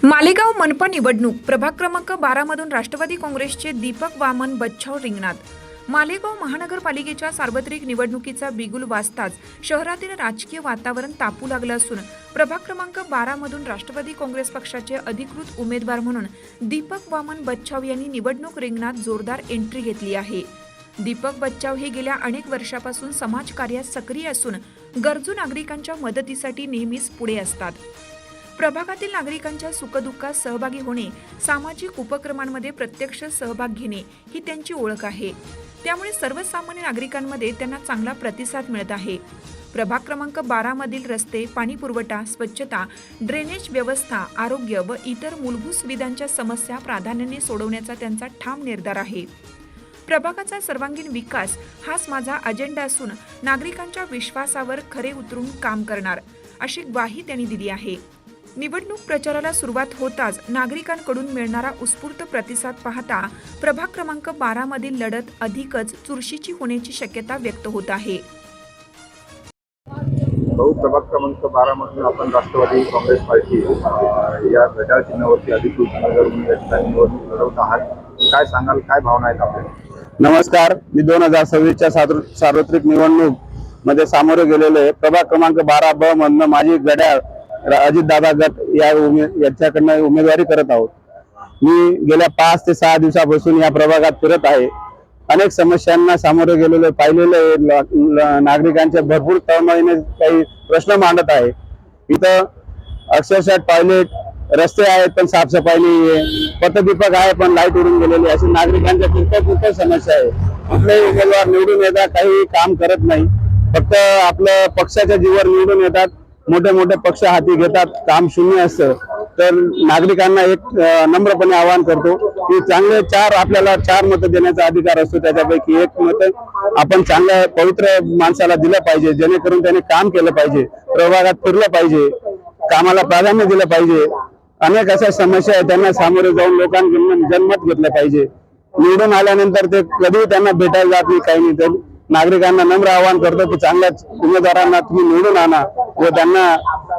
मालेगाव मनपा निवडणूक प्रभाग क्रमांक 12 मधून राष्ट्रवादी काँग्रेसचे दीपक वामन बच्छाव रिंगणात। मालेगाव महानगरपालिकेच्या सार्वत्रिक निवडणुकीचा बिगुल वाजताच शहरातील राजकीय वातावरण तापू लागलं असून प्रभाग क्रमांक 12 मधून राष्ट्रवादी काँग्रेस पक्षाचे अधिकृत उमेदवार म्हणून दीपक वामन बच्छाव यांनी निवडणूक रिंगणात जोरदार एंट्री घेतली आहे। दीपक बच्छाव हे गेल्या अनेक वर्षापासून समाजकार्यात सक्रिय असून गरजू नागरिकांच्या मदतीसाठी नेहमीच पुढे असतात। प्रभागातील नागरिकांच्या सुखदुःखात सहभागी होणे, सामाजिक उपक्रमांमध्ये प्रत्यक्ष सहभाग घेणे ही त्यांची ओळख आहे। त्यामुळे सर्वसामान्य नागरिकांमध्ये त्यांना चांगला प्रतिसाद मिळत आहे। प्रभाग क्रमांक 12 मधील रस्ते, पाणी पुरवठा, स्वच्छता, ड्रेनेज व्यवस्था, आरोग्य व इतर मूलभूत सुविधांच्या समस्या प्राधान्याने सोडवण्याचा त्यांचा ठाम निर्धार आहे। प्रभागाचा सर्वांगीण विकास हाच माझा अजेंडा असून नागरिकांच्या विश्वासावर खरे उतरून काम करणार, अशी ग्वाही त्यांनी दिली आहे। निवडणूक प्रचाराला सुरुवात होताच नागरिकांकडून मिळणारा उत्स्फूर्त प्रतिसाद पाहता प्रभाग क्रमांक 12 मधील लढत अधिकच चुरशीची होण्याची शक्यता व्यक्त होत आहे। प्रभाग क्रमांक 12 मधून आपण राष्ट्रवादी काँग्रेस पार्टी या घड्याळ चिन्हावरती अधिकृत निवडणूक लढवत आहात। काय सांगाल, काय भावना आहेत आपल्या? नमस्कार, मी 2026च्या सार्वत्रिक निवडणूक मध्ये सामोरे गेलेलो आहे। प्रभाग क्रमांक 12 ब मधनं माझी घड्याळ अजितदादा गट याच्याकडनं उमेदवारी करत आहोत। मी गेल्या 5 ते 6 दिवसापासून या प्रभागात फिरत आहे। अनेक समस्यांना सामोरे गेलेले पाहिलेले नागरिकांचे भरपूर तळमळीने काही प्रश्न मांडत आहे। इथं अक्षरशः टॉयलेट, रस्ते आहेत पण साफसफाई नाही आहे, पथदीपक आहे पण लाईट उडून गेलेली, अशी नागरिकांच्या किरकोळ समस्या आहे। कुठलेही उमेदवार निवडून येतात, काही काम करत नाही, फक्त आपलं पक्षाच्या जीवावर निवडून येतात, मोठे मोठे पक्ष हाती घेतात, काम शून्य असतं। तर नागरिकांना एक नम्रपणे आवाहन करतो की चांगले आपल्याला 4 मतं देण्याचा अधिकार असतो, त्याच्यापैकी एक मत आपण चांगल्या पवित्र माणसाला दिलं पाहिजे, जेणेकरून त्याने काम केलं पाहिजे, प्रभागात फिरलं पाहिजे, कामाला प्राधान्य दिलं पाहिजे। अनेक अशा समस्या आहेत, त्यांना सामोरे जाऊन लोकांकडून जनमत घेतलं पाहिजे। निवडून आल्यानंतर ते कधीही त्यांना भेटायला जात नाही, काही नाही। तर नागरिकांना नम्र आवाहन करतो की चांगल्याच उमेदवारांना तुम्ही निवडून आणा व त्यांना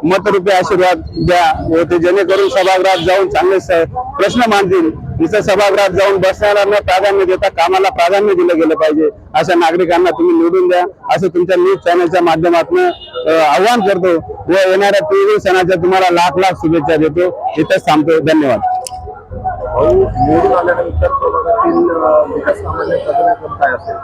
मतरूपी आशीर्वाद द्या व ते जेणेकरून सभागृहात जाऊन चांगले प्रश्न मांडतील। इथं सभागृहात जाऊन बसण्याला प्राधान्य देता कामाला प्राधान्य दिलं गेलं पाहिजे। अशा नागरिकांना तुम्ही निवडून द्या, असं तुमच्या न्यूज चॅनलच्या माध्यमातून आवाहन करतो व येणाऱ्या 23 सणाच्या तुम्हाला लाख लाख शुभेच्छा देतो। इथंच थांबतो, धन्यवाद। निवडून आल्यानंतर प्रभागातील विकास कामांचे प्राधान्यक्रम काय असेल?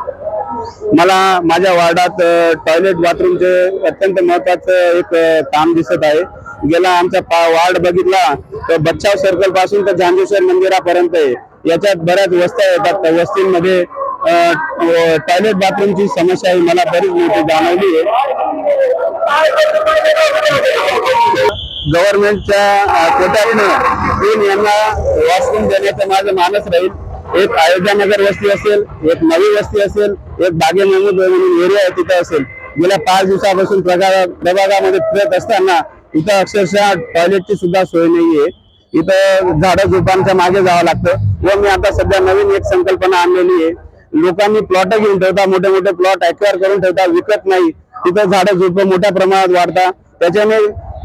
मला माझ्या वार्डात टॉयलेट बाथरूमचे अत्यंत महत्वाचं एक काम दिसत आहे। गेला आमचा वार्ड बघितला तर बच्छाव सर्कल पासून तर झांजेश्वर मंदिरापर्यंत आहे। याच्यात बऱ्याच वस्त्या येतात, त्या वस्तींमध्ये टॉयलेट बाथरूमची समस्या ही मला बरीच मोठी जाणवली आहे। गव्हर्नमेंटच्या कोट्यातून यांना वॉशरूम देण्याचं माझं मानस राहील। एक अयोध्यानगर वस्ती असेल, एक नवी वस्ती असेल, एक बागे महमूद म्हणून एरिया आहे तिथं असेल। गेल्या 5 दिवसापासून प्रभागामध्ये फिरत असताना इथं अक्षरशः टॉयलेटची सुद्धा सोय नाहीये। इथं झाडं झुडपांच्या मागे जावं लागतं व मी आता सध्या नवीन एक संकल्पना आणलेली आहे। लोकांनी प्लॉट घेऊन ठेवता, मोठे मोठे प्लॉट ॲक्वायर करून ठेवता, विकत नाही। तिथं झाडं झुडपं मोठ्या प्रमाणात वाढतात, त्याच्याने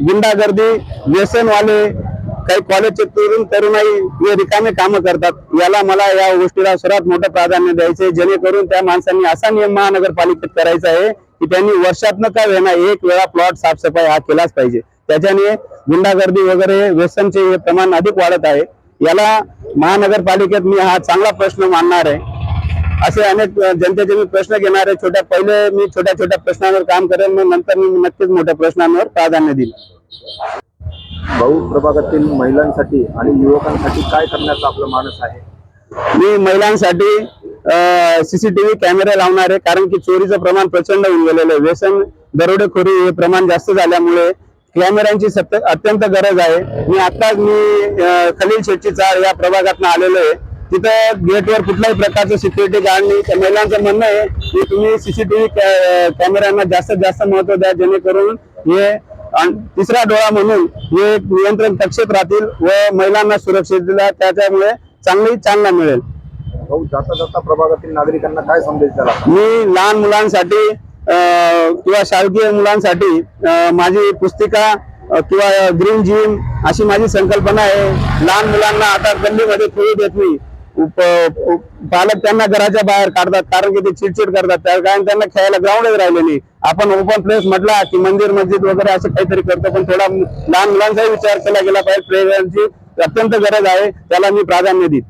गुंडागर्दी, व्यसनवाले, काही कॉलेजचे तरुणाई रिकामे कामं करतात। याला मला या गोष्टीला सर्वात मोठं प्राधान्य द्यायचे, जेणेकरून त्या माणसांनी असा नियम महानगरपालिकेत करायचा आहे की त्यांनी वर्षातनं का वेळा एक वेळा प्लॉट साफसफाई हा केलाच पाहिजे। त्याच्याने गुंडागर्दी वगैरे व्यसनचे प्रमाण अधिक वाढत आहे। याला महानगरपालिकेत मी हा चांगला प्रश्न मानणार आहे। असे अनेक जनतेचे मी प्रश्न घेणार आहे। पहिले मी छोट्या प्रश्नांवर काम करेन, मग नंतर मी नक्कीच मोठ्या प्रश्नांवर प्राधान्य देईल। प्रभागातील महिलांसाठी आणि युवकांसाठी काय करण्याचा आपला मानस आहे? मी महिलांसाठी CCTV कॅमेरे लावणार आहे, कारण की चोरीचं प्रमाण प्रचंड होऊन गेलेलं आहे। व्यसन, दरोडेखोरी हे प्रमाण जास्त झाल्यामुळे कॅमेऱ्यांची अत्यंत गरज आहे। मी खलील शेठची चाळ या प्रभागातून आलेलो आहे। तिथं गेटवर कुठल्याही प्रकारचं सिक्युरिटी गार्ड नाही। महिलांचं म्हणणं आहे की तुम्ही CCTV कॅमेऱ्यांना जास्तीत जास्त महत्व द्या, जेणेकरून हे तिसरा डोळा म्हणून हे नियंत्रण कक्षेत राहतील व महिलांना सुरक्षित दिला, त्याच्यामुळे चांगली चालना मिळेल। जाता जाता प्रभागातील नागरिकांना काय संदेश द्याल? मी लहान मुलांसाठी किंवा शाळकरी मुलांसाठी माझी पुस्तिका किंवा ग्रीन जिम अशी माझी संकल्पना आहे. लहान मुलांना आता गल्लीमध्ये खेळू देत नाही. पालक त्यांना घराच्या बाहेर काढतात कारण की ते चिडचिड करतात, त्या कारण त्यांना खेळायला ग्राउंडच राहिले नाही. आपण ओपन प्लेस म्हटला की मंदिर मस्जिद वगैरे असं काहीतरी करतो, पण थोडा लहान मुलांचाही विचार केला गेला पाहिजे. प्लेग्राऊंडची अत्यंत गरज आहे, त्याला मी प्राधान्य देईन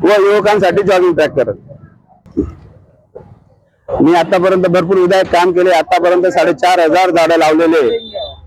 व युवकांसाठी जॉगिंग ट्रॅक करत. मी आतापर्यंत भरपूर विधायक काम केले. आतापर्यंत 4,500 झाडं लावलेले.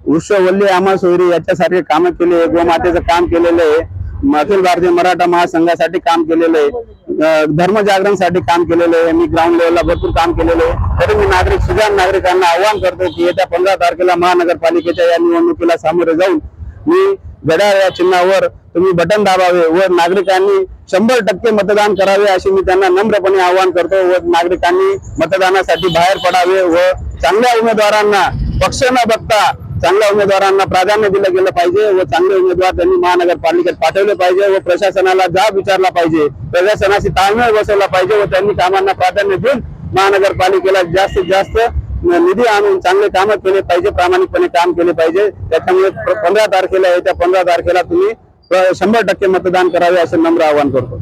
वृक्षवल्ली आम्हा सोयरी याच्यासाठी कामं केले. गोमातेचं काम केलेलं आहे. अखिल भारतीय मराठा महासंघासाठी काम केलेलं आहे. धर्मजागरणसाठी काम केलेलं आहे. मी ग्राउंड लेवलला भरपूर काम केलेलं आहे. तरी मी सुजाण नागरिकांना आवाहन करतो की येत्या 15 तारखेला महानगरपालिकेच्या या निवडणुकीला सामोरे जाऊन मी घड्याळ या चिन्हावर तुम्ही बटन दाबावे व नागरिकांनी 100% मतदान करावे अशी मी त्यांना नम्रपणे आवाहन करतो. व नागरिकांनी मतदानासाठी बाहेर पडावे व चांगल्या उमेदवारांना पक्ष न बघता चांगल्या उमेदवारांना प्राधान्य दिलं गेलं पाहिजे व चांगले उमेदवार त्यांनी महानगरपालिकेत पाठवले पाहिजे व प्रशासनाला जाब विचारला पाहिजे. प्रशासनाशी ताळमेळ बसवला पाहिजे व त्यांनी कामांना प्राधान्य देऊन महानगरपालिकेला जास्तीत जास्त निधी आणून चांगले कामं केले पाहिजे, प्रामाणिकपणे काम केले पाहिजे. त्याच्यामुळे 15 तारखेला येत्या 15 तारखेला तुम्ही 100% मतदान करावे असं नम्र आवाहन करतो.